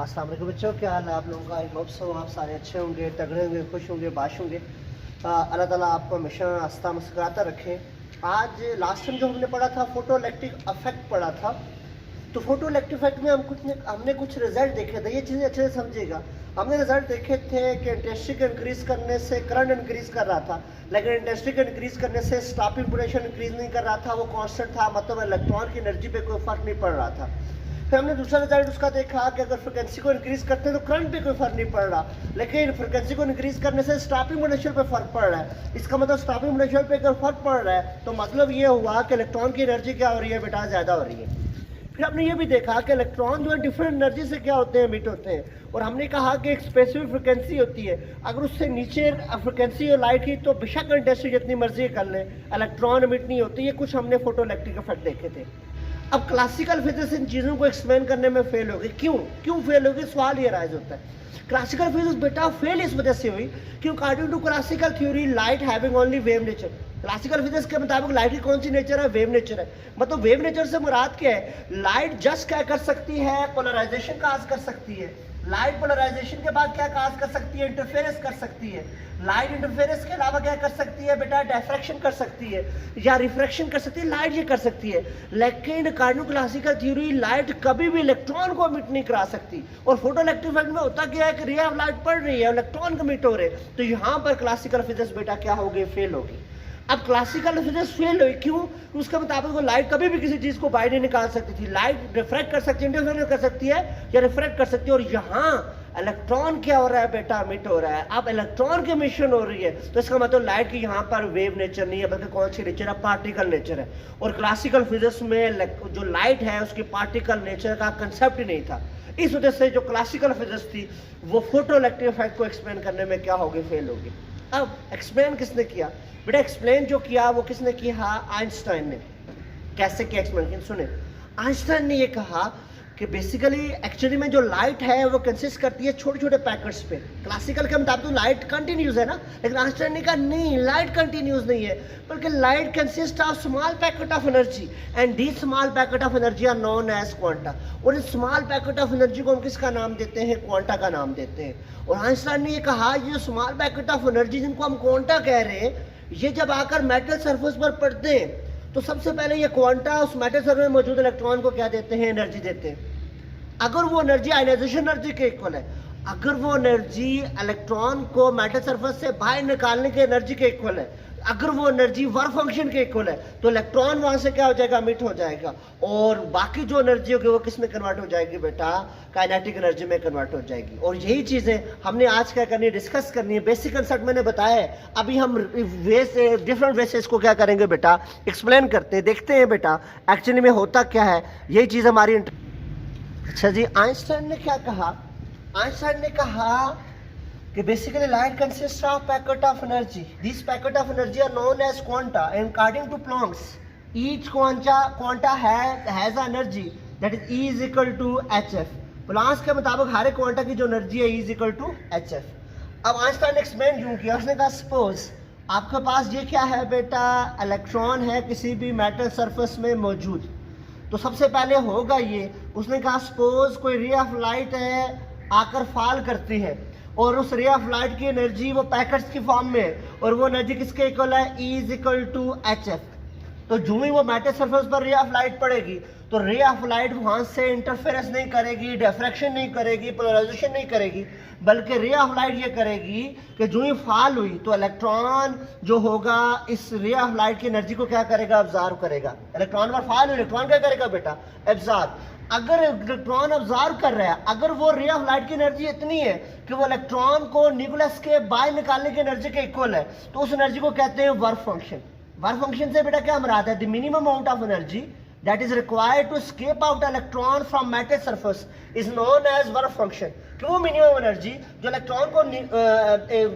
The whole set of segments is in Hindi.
अस्सलाम वालेकुम बच्चों, क्या हाल है आप लोगों का। आई होप सो आप सारे अच्छे होंगे, तगड़े होंगे, खुश होंगे, बाश होंगे। अल्लाह ताला आपको हमेशा आस्था मुस्कुराता रखे। आज लास्ट टाइम जो हमने पढ़ा था फोटो इलेक्ट्रिक इफेक्ट पढ़ा था, तो फोटो इलेक्ट्रिक इफेक्ट में हमने कुछ रिजल्ट देखे थे। ये चीज़ें अच्छे से समझिएगा। हमने रिजल्ट देखे थे कि इंटेंसिटी को इंक्रीज करने से करंट इंक्रीज कर रहा था, लेकिन इंटेंसिटी को इंक्रीज करने से स्टॉपिंग पोटेंशियल इंक्रीज नहीं कर रहा था, वो कांस्टेंट था, मतलब इलेक्ट्रॉन की एनर्जी पे कोई फर्क नहीं पड़ रहा था। फिर हमने दूसरा रिजल्ट उसका देखा कि अगर फ्रिक्वेंसी को इंक्रीज करते हैं तो करंट पे कोई फर्क नहीं पड़ रहा, लेकिन फ्रिक्वेंसी को इंक्रीज करने से स्टॉपिंग पोटेंशियल पे फर्क पड़ रहा है। इसका मतलब स्टॉपिंग पोटेंशियल पे अगर फर्क पड़ रहा है तो मतलब ये हुआ कि इलेक्ट्रॉन की एनर्जी क्या हो रही है बेटा, ज़्यादा हो रही है। फिर हमने ये भी देखा कि इलेक्ट्रॉन जो है डिफरेंट एनर्जी से क्या होते हैं, एमिट होते हैं, और हमने कहा कि एक स्पेसिफिक फ्रिक्वेंसी होती है, अगर उससे नीचे फ्रिक्वेंसी और लाइट की तो बेशक इंटेंसिटी जितनी मर्जी कर ले, इलेक्ट्रॉन एमिट नहीं होती। ये कुछ हमने फोटो इलेक्ट्रिक इफेक्ट देखे थे। अब क्लासिकल फिजिक्स इन चीज़ों को एक्सप्लेन करने में फेल हो गई। क्यों फेल हो गई, सवाल ये राइज होता है। क्लासिकल फिजिक्स बेटा फेल इस वजह से हुई कि according to classical theory light having only wave nature. Classical physics के मुताबिक लाइट की कौन सी नेचर है, वेव नेचर है। मतलब वेव नेचर से मुराद क्या है, लाइट जस्ट क्या कर सकती है, पोलराइजेशन काज कर सकती है। लाइट पोलराइजेशन के बाद क्या काज कर सकती है, इंटरफेरेंस कर सकती है। लाइट इंटरफेरेंस के अलावा क्या कर सकती है बेटा, डिफ्रैक्शन कर सकती है या रिफ्रैक्शन कर सकती है, लाइट ये कर सकती है। लेकिन according to classical theory light कभी भी इलेक्ट्रॉन को एमिट नहीं करा सकती। और फोटो इलेक्ट्रिक इफेक्ट में होता क्या है कि रे ऑफ लाइट पड़ रही है, इलेक्ट्रॉन एमिट हो रहे, तो यहाँ पर क्लासिकल फिजिक्स बेटा क्या होगी, फेल होगी। अब क्लासिकल फिजिक्स फेल हुई क्यों, उसके मुताबिक वो लाइट कभी भी किसी चीज को बाहर नहीं निकाल सकती थी। लाइट रिफ्रैक्ट कर सकती है, इंटरफेरेंस कर सकती है या रिफ्रैक्ट कर सकती है, और यहाँ इलेक्ट्रॉन क्या हो रहा है बेटा, एमिट हो रहा है। अब इलेक्ट्रॉन की एमिशन हो रही है, तो इसका मतलब लाइट की यहाँ पर वेव नेचर नहीं है, बल्कि कौन सी नेचर है, पार्टिकल नेचर है। और क्लासिकल फिजिक्स में जो लाइट है उसकी पार्टिकल नेचर का कंसेप्ट ही नहीं था। इस वजह से जो क्लासिकल फिजिक्स थी वो फोटो इलेक्ट्रिक इफेक्ट को एक्सप्लेन करने में क्या होगी, फेल होगी। अब एक्सप्लेन किसने किया बेटा, एक्सप्लेन जो किया वो किसने किया, आइंस्टाइन ने। कैसे किया एक्सप्लेन, सुने। आइंस्टाइन ने ये कहा कि बेसिकली एक्चुअली में जो लाइट है वो कंसिस्ट करती है छोटे छोटे पैकेट्स पे। क्लासिकल के मुताबिक तो लाइट कंटिन्यूस है ना, लेकिन आइंस्टाइन ने कहा नहीं, लाइट कंटिन्यूस नहीं है, बल्कि light consist of small packet of energy and the small packet of energy are known as quanta. और इस स्मॉल पैकेट ऑफ एनर्जी को हम किसका नाम देते हैं, क्वांटा का नाम देते हैं। और आइंस्टाइन ने ये कहा ये स्मॉल पैकेट ऑफ एनर्जी जिनको हम क्वांटा कह रहे हैं, ये जब आकर मेटल सरफेस पर पड़ते हैं तो सबसे पहले ये क्वांटा उस मेटल सरफेस में मौजूद इलेक्ट्रॉन को क्या देते हैं, एनर्जी देते हैं। अगर वो एनर्जी आयनाइजेशन एनर्जी के इक्वल है, अगर वो एनर्जी इलेक्ट्रॉन को मेटल सरफेस से बाहर निकालने की एनर्जी के इक्वल है, अगर वो एनर्जी वर्क फंक्शन के इक्वल है, तो इलेक्ट्रॉन वहां से क्या हो जाएगा, एमिट हो जाएगा। और बाकी जो एनर्जी होगी वो किस में कन्वर्ट हो जाएगी बेटा, काइनेटिक एनर्जी में कन्वर्ट हो जाएगी। और यही चीजें हमने आज क्या करनी है, डिस्कस करनी है। बेसिक कंसेप्ट मैंने बताया है, अभी हम वे से डिफरेंट वे से इसको क्या करेंगे बेटा, एक्सप्लेन करते हैं, देखते हैं बेटा एक्चुअली में होता क्या है। यही चीज हमारी। अच्छा जी, आइंस्टाइन ने क्या कहा, आइंस्टाइन ने कहा कि basically light consist of packet of energy, this packet of energy are known as quanta and according to Planck's each quanta has energy that is E is equal to HF। Planck's के मुताबिक हर एक क्वांटा की जो एनर्जी है E is equal to HF। अब आइंस्टाइन ने एक्सप्लेन यूं किया, उसने कहा सपोज आपके पास ये क्या है बेटा, इलेक्ट्रॉन है किसी भी मेटल सरफेस में मौजूद, तो सबसे पहले होगा ये, उसने कहा सपोज कोई रे ऑफ लाइट है आकर फॉल करती है और उस रे ऑफ लाइट की एनर्जी वो पैकेट्स की फॉर्म में है, और वो एनर्जी किसके इक्वल है, E is equal to HF। तो जो ही वो मेटल सरफेस पर रे ऑफ लाइट पड़ेगी तो रे ऑफ लाइट वहां से इंटरफेरेंस नहीं करेगी, डिफ्रैक्शन नहीं करेगी, पोलराइजेशन नहीं करेगी, बल्कि रे ऑफ लाइट ये करेगी कि जो ही फॉल हुई तो इलेक्ट्रॉन जो होगा इस रे ऑफ लाइट की एनर्जी को क्या करेगा, ऑब्जर्व करेगा। इलेक्ट्रॉन पर फॉल हुई, इलेक्ट्रॉन क्या करेगा बेटा, ऑब्जर्व। अगर इलेक्ट्रॉन ऑब्जर्व कर रहा है, अगर वो रे ऑफ लाइट की एनर्जी इतनी है कि वो इलेक्ट्रॉन को न्यूक्लियस के बाहर निकालने की एनर्जी के इक्वल है, तो उस एनर्जी को कहते हैं वर्क फंक्शन। वर्क फंक्शन से बेटा क्या मुराद है, the minimum amount of energy that is required to escape out electron from metal surface is known as work function। क्यों मिनिमम एनर्जी जो इलेक्ट्रॉन को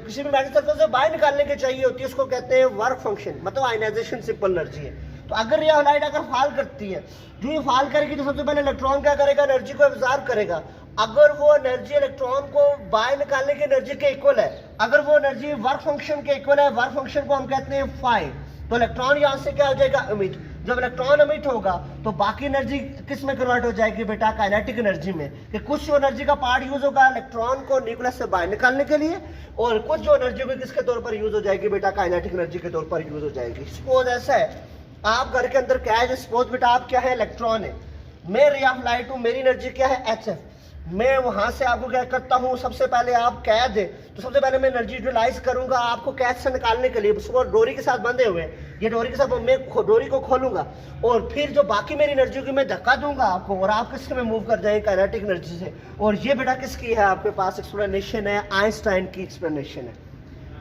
किसी भी मेटल सरफेस से बाहर निकालने की चाहिए होती है उसको कहते हैं वर्क फंक्शन, मतलब आयनाइजेशन सिंपल एनर्जी है। तो अगर ये लाइट अगर फॉल करती है, जो ये फॉल करेगी तो सबसे पहले इलेक्ट्रॉन क्या करेगा, एनर्जी को ऑब्जर्व करेगा। अगर वो एनर्जी इलेक्ट्रॉन को बाहर निकालने की एनर्जी के इक्वल है, अगर वो एनर्जी वर्क फंक्शन के इक्वल है, वर्क फंक्शन को हम कहते हैं फाई, तो इलेक्ट्रॉन यहाँ से क्या हो जाएगा, एमिट। जब इलेक्ट्रॉन एमिट होगा तो बाकी एनर्जी किस में कन्वर्ट हो जाएगी बेटा, काइनेटिक एनर्जी में, कि कुछ जो एनर्जी का पार्ट यूज होगा इलेक्ट्रॉन को न्यूक्लियस से बाहर निकालने के लिए, और कुछ जो एनर्जी होगी किसके तौर पर यूज हो जाएगी बेटा, काइनेटिक एनर्जी के तौर पर यूज हो जाएगी। सपोज ऐसा है, आप घर के अंदर क्या है, सपोज बेटा आप क्या है, इलेक्ट्रॉन है, मैं रे ऑफ लाइट हूं, मेरी एनर्जी क्या है, HF। मैं वहां से आपको क्या करता हूं, सबसे पहले आप कैद है तो सबसे पहले मैं एनर्जी यूटिलाइज करूंगा आपको कैद से निकालने के लिए। उसको डोरी के साथ बंधे हुए हैं, ये डोरी के साथ मैं डोरी को खोलूंगा और फिर जो बाकी मेरी एनर्जी की मैं धक्का दूंगा आपको, और आप किसके में मूव कर जाएंगे, काइनेटिक एनर्जी से। और ये बेटा किसकी है, आपके पास एक्सप्लेनेशन है, आइंस्टाइन की एक्सप्लेनेशन है।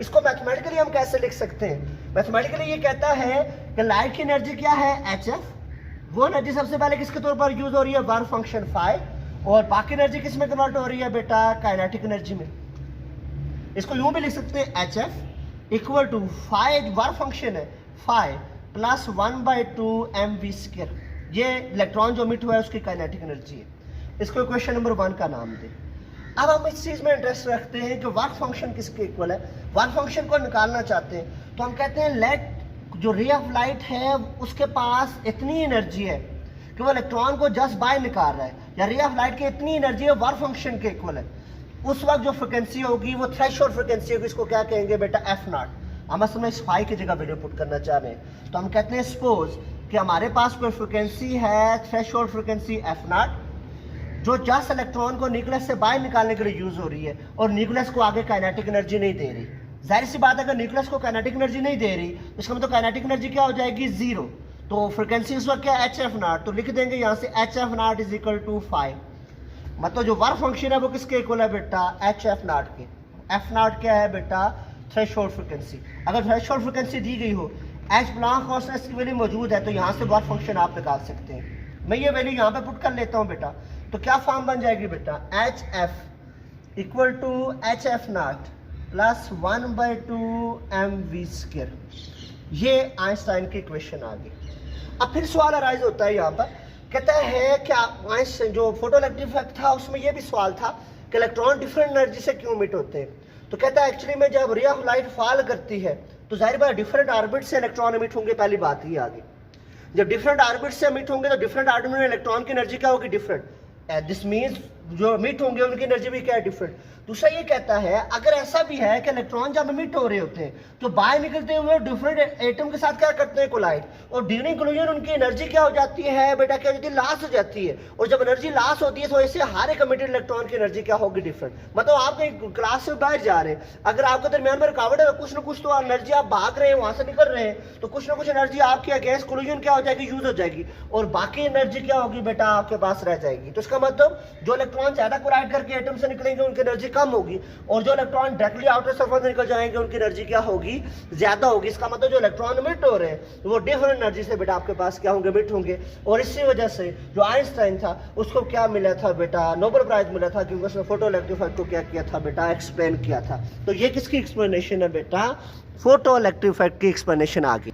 इसको मैथमेटिकली हम कैसे लिख सकते हैं, मैथमेटिकली ये कहता है कि लाइट की एनर्जी क्या है, HF। वो एनर्जी सबसे पहले किसके तौर पर यूज हो रही है, वर्क फंक्शन फाई, और बाकी एनर्जी किस में कन्वर्ट हो रही है बेटा, काइनेटिक एनर्जी में। इसको यूं भी लिख सकते हैं, HF equal to phi, work function है फाई प्लस 1/2 mv²। ये इलेक्ट्रॉन जो मिट हुआ है उसकी काइनेटिक एनर्जी है। इसको इक्वेशन नंबर 1 का नाम दें। अब हम इस चीज में इंटरेस्ट रखते हैं कि वर्क फंक्शन किसके इक्वल है। वर्क फंक्शन को निकालना चाहते हैं तो हम कहते हैं लेट जो रे ऑफ लाइट है उसके पास इतनी एनर्जी है कि वो इलेक्ट्रॉन को जस्ट बाय निकाल रहा है, या रे ऑफ लाइट की इतनी एनर्जी है वर्क फंक्शन के इक्वल है। उस वक्त जो फ्रिक्वेंसी होगी वो थ्रेशोल्ड फ्रिक्वेंसी होगी, इसको क्या कहेंगे बेटा, F0। हम असल में इस फाई की जगह वैल्यू पुट करना चाह रहे हैं, तो हम कहते हैं सपोज कि हमारे पास कोई फ्रिक्वेंसी है थ्रेशोल्ड फ्रिक्वेंसी F0, जो जस्ट इलेक्ट्रॉन को न्यूक्लियस से बाहर निकालने के लिए यूज हो रही है, और न्यूक्लियस को आगे काइनेटिक एनर्जी नहीं दे रही। जाहिर सी बात है, अगर न्यूक्लियस को काइनेटिक एनर्जी नहीं दे रही तो इसका मतलब काइनेटिक एनर्जी क्या हो जाएगी, 0। तो फ्रिक्वेंसी इस वक्त क्या है, HF0, तो लिख देंगे यहाँ से HF0 इज इक्वल टू 5। मतलब जो वर्क फंक्शन है वो किसके इक्वल है बेटा, HF0 के। F0 क्या है बेटा, थ्रेशोल्ड फ्रिक्वेंसी। अगर थ्रेशोल्ड फ्रिक्वेंसी दी गई हो, H प्लांक कांस्टेंट की वैल्यू मौजूद है, तो यहाँ से वर्क फंक्शन आप निकाल सकते हैं। मैं ये वैल्यू यहाँ पे पुट कर लेता हूँ बेटा, तो क्या फॉर्म बन जाएगी बेटा, HF equal to HF0 plus 1/2 mv²। ये आइंस्टाइन की इक्वेशन आ गई। अब फिर सवाल अराइज होता है यहाँ पर, कहता है कि आइंस्टाइन जो फोटोइलेक्ट्रिक इफेक्ट था उसमें यह भी सवाल था कि इलेक्ट्रॉन डिफरेंट एनर्जी से क्यों मिट होते हैं। तो कहता है एक्चुअली में जब रे ऑफ लाइट फॉल करती है तो जाहिर बात डिफरेंट ऑर्बिट से इलेक्ट्रॉन एमिट होंगे, पहली बात ही आ गई। जब डिफरेंट ऑर्बिट से एमिट होंगे तो डिफरेंट ऑर्बिट में इलेक्ट्रॉन की एनर्जी क्या होगी, डिफरेंट। दिस मीन्स जो एमिट होंगे उनकी एनर्जी भी क्या है, डिफरेंट। दूसरा ये कहता है अगर ऐसा भी है कि इलेक्ट्रॉन जब एमिट हो रहे होते हैं तो बाहर निकलते हुए डिफरेंट एटम के साथ क्या करते हैं, कोलाइड, और ड्यूरिंग कोलिजन उनकी एनर्जी क्या हो जाती है बेटा, क्या हो जाती है, लॉस हो जाती है। और जब एनर्जी लॉस होती है तो ऐसे हर एक एमिटेड इलेक्ट्रॉन की एनर्जी क्या होगी, डिफरेंट। मतलब आप कहीं क्लास से बाहर जा रहे हैं, अगर आपके दरमियान में रुकावट है तो कुछ ना कुछ तो एनर्जी आप भाग रहे हैं, वहां से निकल रहे हैं, तो कुछ ना कुछ एनर्जी आपके अगेंस्ट कोलिजन क्या हो जाएगी, यूज हो जाएगी, और बाकी एनर्जी क्या होगी बेटा आपके पास रह जाएगी। तो इसका मतलब जो इलेक्ट्रॉन ज्यादा कोलाइड करके एटम से निकलेंगे उनकी एनर्जी कम होगी, और जो इलेक्ट्रॉन डायरेक्टली आउटर सरफेस में निकल जाएंगे उनकी एनर्जी क्या होगी, ज्यादा होगी। इसका मतलब जो इलेक्ट्रॉन एमिट हो रहे हैं वो डिफरेंट एनर्जी से बेटा आपके पास क्या होंगे, एमिट होंगे। और इसी वजह से जो आइंस्टाइन था उसको क्या मिला था बेटा, नोबेल प्राइज मिला था, क्योंकि उसने फोटोइलेक्ट्रिक इफेक्ट को क्या किया था बेटा, एक्सप्लेन किया था। तो ये किसकी एक्सप्लेनेशन है बेटा, फोटोइलेक्ट्रिक इफेक्ट की एक्सप्लेनेशन आ गई।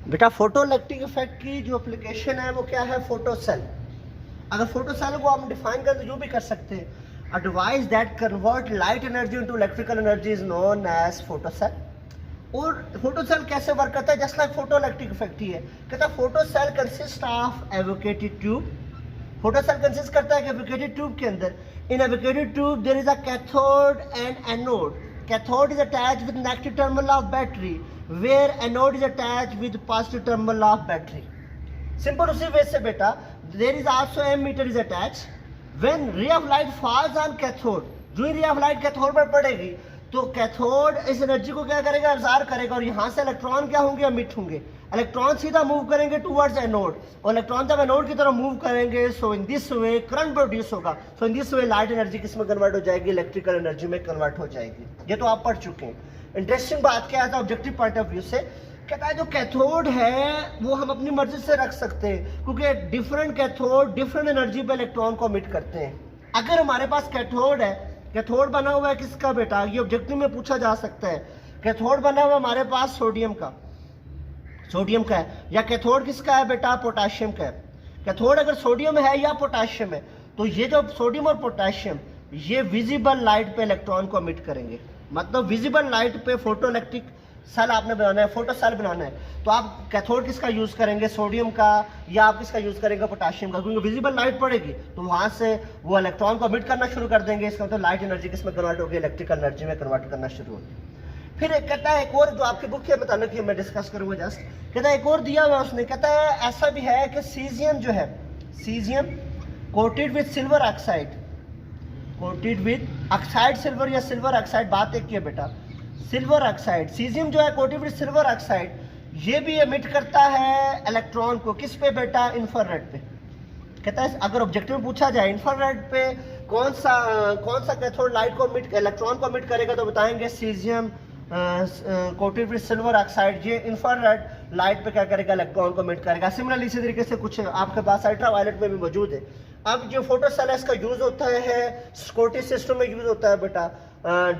बेटा फोटोइलेक्ट्रिक इफेक्ट की जो एप्लीकेशन है वो क्या है, फोटोसेल। अगर फोटोसेल को हम डिफाइन करें तो जो भी कर सकते हैं, a device that convert light energy into electrical energy is known as photocell। और फोटोसेल कैसे वर्क करता है, जस्ट लाइक फोटोइलेक्ट्रिक इफेक्ट ही है। कहता है photocell consist of evacuated tube. Photocell consist करता है एवोकेटेड ट्यूब के अंदर। In evacuated tube there is a cathode and anode. Cathode is attached with negative terminal of battery, where anode is attached with positive terminal of battery. Simple उसी वे से बेटा, there is also ammeter is attached. When ray of light falls on cathode, जो ही रे ऑफ लाइट कैथोड पर पड़ेगी तो कैथोड इस एनर्जी को क्या करेगा, अब्जॉर्ब करेगा, और यहाँ से इलेक्ट्रॉन क्या होंगे, एमिट होंगे। इलेक्ट्रॉन सीधा मूव करेंगे टुवर्ड्स एनोड, और इलेक्ट्रॉन जब एनोड की तरफ मूव करेंगे so in this way current produce होगा। So in this way light energy किस में कन्वर्ट हो जाएगी, इलेक्ट्रिकल एनर्जी में कन्वर्ट हो जाएगी। ये तो आप पढ़ चुके हैं। इंटरेस्टिंग बात क्या है ऑब्जेक्टिव पॉइंट ऑफ व्यू से, कहता है जो कैथोड है वो हम अपनी मर्जी से रख सकते हैं, क्योंकि डिफरेंट कैथोड डिफरेंट एनर्जी पे इलेक्ट्रॉन को एमिट करते हैं। अगर हमारे पास कैथोड है, कैथोड बना हुआ है किसका बेटा, ये ऑब्जेक्टिव में पूछा जा सकता है। कैथोड बना हुआ हमारे पास सोडियम का है, या कैथोड किसका है बेटा, पोटेशियम का है। कैथोड अगर सोडियम है या पोटेशियम है तो ये जो सोडियम और पोटेशियम ये विजिबल लाइट पे इलेक्ट्रॉन को एमिट करेंगे। मतलब विजिबल लाइट पे फोटोइलेक्ट्रिक सेल आपने बनाना है, फोटो सेल बनाना है, तो आप कैथोड किसका यूज़ करेंगे, सोडियम का, या आप किसका यूज़ करेंगे, पोटाशियम का, क्योंकि विजिबल लाइट पड़ेगी तो वहाँ से वो इलेक्ट्रॉन को एमिट करना शुरू कर देंगे। इसका मतलब लाइट एनर्जी किस में कन्वर्ट होगी, इलेक्ट्रिकल एनर्जी में कन्वर्ट करना शुरू होगी। फिर एक कहता है, एक और जो आपकी बुक के मुताबिक मैं डिस्कस करूँगा जस्ट, कहता है एक और दिया हुआ उसने, कहता है ऐसा भी है कि सीजियम जो है, caesium coated with silver oxide, coated with oxide silver या सिल्वर ऑक्साइड, बात एक की है बेटा, सिल्वर ऑक्साइड, सीजियम जो है कोटेड विद सिल्वर ऑक्साइड, ये भी एमिट करता है इलेक्ट्रॉन को, किस पे बेटा, इंफ्रारेड पे। कहता है अगर ऑब्जेक्टिव में पूछा जाए इंफ्रारेड पे कौन सा कैथोड लाइट को एमिट, इलेक्ट्रॉन को एमिट करेगा, तो बताएंगे caesium coated with silver oxide, ये इंफ्रारेड लाइट पे क्या करेगा, इलेक्ट्रॉन को एमिट करेगा। सिमिलरली इसी तरीके से कुछ आपके पास अल्ट्रावायलेट में भी मौजूद है। अब जो फोटो सेल है इसका यूज होता है सिक्योरिटी सिस्टम में यूज होता है बेटा,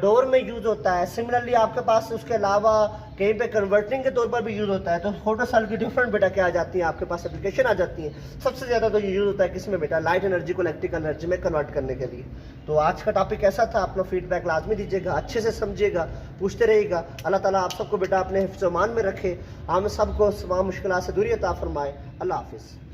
डोर में यूज होता है। सिमिलरली आपके पास उसके अलावा कहीं पे कन्वर्टिंग के तौर पर भी यूज होता है। तो फोटो सेल की डिफरेंट बेटा क्या आ जाती है, आपके पास एप्लीकेशन आ जाती है। सबसे ज्यादा तो ये यूज होता है किसमें बेटा, लाइट एनर्जी को इलेक्ट्रिकल एनर्जी में कन्वर्ट करने के लिए। तो आज का टॉपिक ऐसा था, अपना फीडबैक लाजमी दीजिएगा, अच्छे से समझिएगा, पूछते रहिएगा। अल्लाह ताला आप सबको बेटा अपने हिफ्ज़-ओ-मान में रखे, हम सबको तमाम मुश्किलात से दूरी अता फरमाए। अल्लाह हाफिज़।